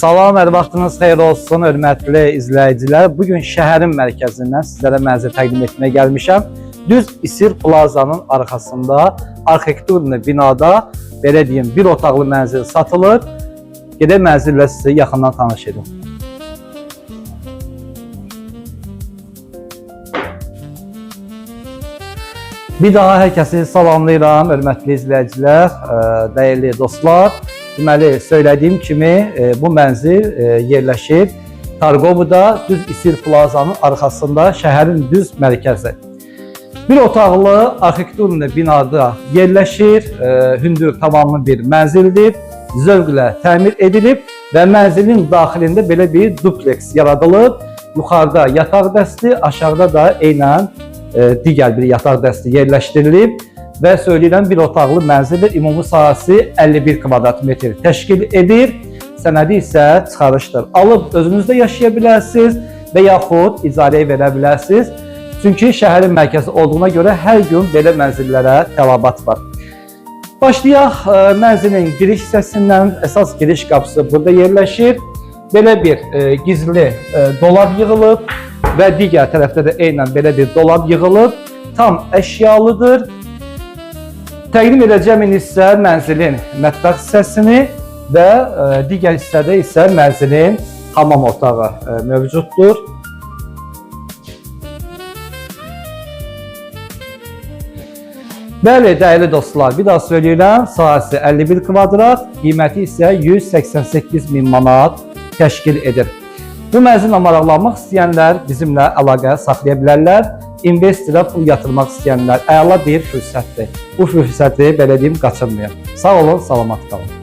Salam, hər vaxtınız xeyir olsun, hörmətli izləyicilər. Bugün şəhərin mərkəzindən sizlərə mənzil təqdim etməyə gəlmişəm. Düz İsir Plazanın arxasında, arxitekturlu binada, belə deyim, bir otaqlı mənzil satılır. Gedək mənzillə sizi yaxından tanış edin. Bir daha hər kəsi salamlayıram, hörmətli izləyicilər, dəyərli dostlar. Deməli, söylədiyim kimi bu mənzil yerləşir Targovuda, düz İsir Plazanın arxasında, şəhərin düz mərkəzi. Bir otaqlı arxitekturlu binada yerləşir, hündür tavanlı bir mənzildir, zövqlə təmir edilib və mənzilin daxilində belə bir dupleks yaradılıb. Yuxarıda yataq dəsti, aşağıda da eynən digər bir yataq dəsti yerləşdirilib. Və söyləyirəm, bir otaqlı mənzildir, ümumi sahəsi 51 kvadrat metr təşkil edir. Sənədi isə çıxarışdır. Alıb özünüzdə yaşaya bilərsiniz və yaxud icarəyə verə bilərsiniz. Çünki şəhərin mərkəzi olduğuna görə hər gün belə mənzillərə tələbat var. Başlayaq mənzilin giriş hissəsindən. Əsas giriş qapısı burada yerləşir. Belə bir gizli dolab yığılıb və digər tərəfdə də eynən belə bir dolab yığılıb. Tam əşyalıdır. Təqdim edəcəm isə mənzilin mətbəx hissəsini və digər hissədə isə mənzilin hamam otağı mövcuddur. Bəli, dəyərli dostlar, bir daha söyləyirəm, sahəsi 51 kvadrat, qiyməti isə 188 min manat təşkil edir. Bu mənzillə maraqlanmaq istəyənlər bizimlə əlaqə saxlaya bilərlər. İnvestora pul yatırmaq istəyənlər əla bir fürsətdir. Bu fürsəti belə deyim, qaçırmayın. Sağ olun, salamat qalın.